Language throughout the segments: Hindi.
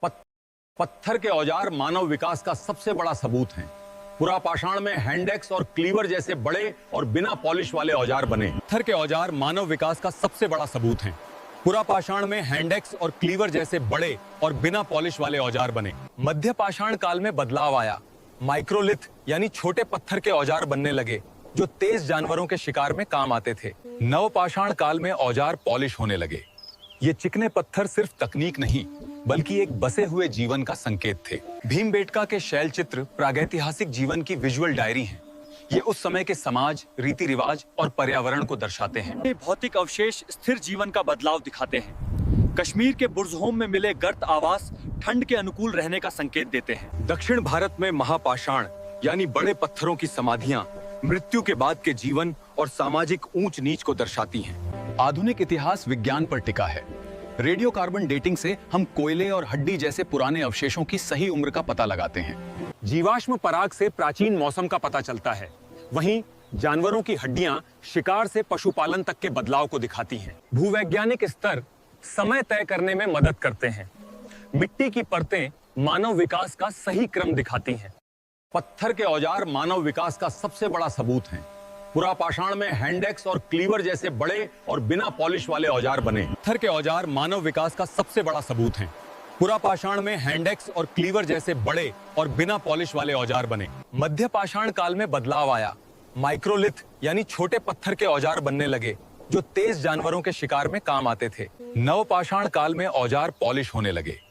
पत- पत्थर के औजार मानव विकास का सबसे बड़ा सबूत हैं। पुरापाषाण में हैंडेक्स और क्लीवर जैसे बड़े और बिना पॉलिश वाले औजार बने। पत्थर के औजार मानव विकास का सबसे बड़ा सबूत हैं। पुरापाषाण में हैंडेक्स और क्लीवर जैसे बड़े और बिना पॉलिश वाले औजार बने। मध्य पाषाण काल में बदलाव आया। माइक्रोलिथ यानी छोटे पत्थर के औजार बनने लगे जो तेज जानवरों के शिकार में काम आते थे। नवपाषाण काल में औजार पॉलिश होने लगे। ये चिकने पत्थर सिर्फ तकनीक नहीं बल्कि एक बसे हुए जीवन का संकेत थे। भीमबेटका के शैल चित्र प्रागैतिहासिक जीवन की विजुअल डायरी हैं। ये उस समय के समाज, रीति रिवाज और पर्यावरण को दर्शाते हैं। ये भौतिक अवशेष स्थिर जीवन का बदलाव दिखाते हैं। कश्मीर के बुर्जहोम में मिले गर्त आवास ठंड के अनुकूल रहने का संकेत देते हैं। दक्षिण भारत में महापाषाण यानी बड़े पत्थरों की समाधियां मृत्यु के बाद के जीवन और सामाजिक ऊंच नीच को दर्शाती हैं। आधुनिक इतिहास विज्ञान पर टिका है। रेडियो कार्बन डेटिंग से हम कोयले और हड्डी जैसे पुराने अवशेषों की सही उम्र का पता लगाते हैं। जीवाश्म पराग से प्राचीन मौसम का पता चलता है। वहीं जानवरों की हड्डियां शिकार से पशुपालन तक के बदलाव को दिखाती हैं। भूवैज्ञानिक स्तर समय तय करने में मदद करते हैं। मिट्टी की परतें मानव विकास का सही क्रम दिखाती हैं। पत्थर के औजार मानव विकास का सबसे बड़ा सबूत हैं। पुरापाषाण में हैंडेक्स और क्लीवर जैसे बड़े और बिना पॉलिश वाले औजार बने। पत्थर के औजार मानव विकास का सबसे बड़ा सबूत हैं। पुरापाषाण में हैंडेक्स और क्लीवर जैसे बड़े और बिना पॉलिश वाले औजार बने। मध्य पाषाण काल में बदलाव आया। माइक्रोलिथ यानी छोटे पत्थर के औजार बनने लगे जो तेज जानवरों के शिकार में काम आते थे। नवपाषाण काल में औजार पॉलिश होने लगे।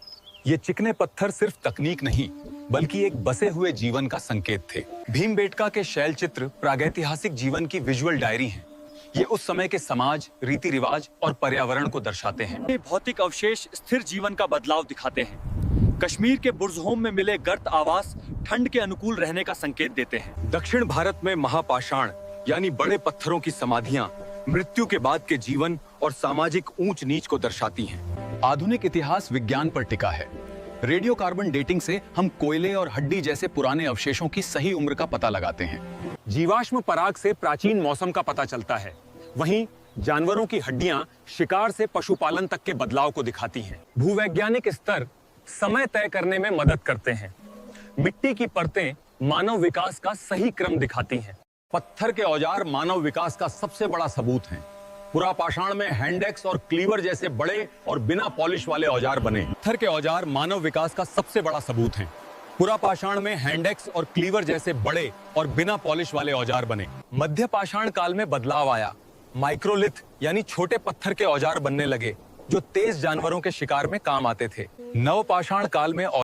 ये चिकने पत्थर सिर्फ तकनीक नहीं बल्कि एक बसे हुए जीवन का संकेत थे। भीमबेटका के शैल चित्र प्रागैतिहासिक जीवन की विजुअल डायरी हैं। ये उस समय के समाज, रीति रिवाज और पर्यावरण को दर्शाते हैं। ये भौतिक अवशेष स्थिर जीवन का बदलाव दिखाते हैं। कश्मीर के बुर्जहोम में मिले गर्त आवास ठंड के अनुकूल रहने का संकेत देते हैं। दक्षिण भारत में महापाषाण यानी बड़े पत्थरों की समाधियां मृत्यु के बाद के जीवन और सामाजिक ऊंच नीच को दर्शाती हैं। आधुनिक इतिहास विज्ञान पर टिका है। रेडियो कार्बन डेटिंग से हम कोयले और हड्डी जैसे पुराने अवशेषों की सही उम्र का पता लगाते हैं। जीवाश्म पराग से प्राचीन मौसम का पता चलता है। वहीं जानवरों की हड्डियां शिकार से पशुपालन तक के बदलाव को दिखाती हैं। भूवैज्ञानिक स्तर समय तय करने में मदद करते हैं। मिट्टी की परतें मानव विकास का सही क्रम दिखाती हैं। पत्थर के औजार मानव विकास का सबसे बड़ा सबूत हैं। पुरापाषाण में हैंडेक्स और क्लीवर जैसे बड़े और बिना पॉलिश वाले औजार बने। पत्थर के औजार मानव विकास का सबसे बड़ा सबूत हैं। पुरापाषाण में हैंडेक्स और क्लीवर जैसे बड़े और बिना पॉलिश वाले औजार बने। मध्य पाषाण काल में बदलाव आया। माइक्रोलिथ यानी छोटे पत्थर के औजार बनने लगे जो तेज जानवरों के शिकार में काम आते थे। नवपाषाण काल में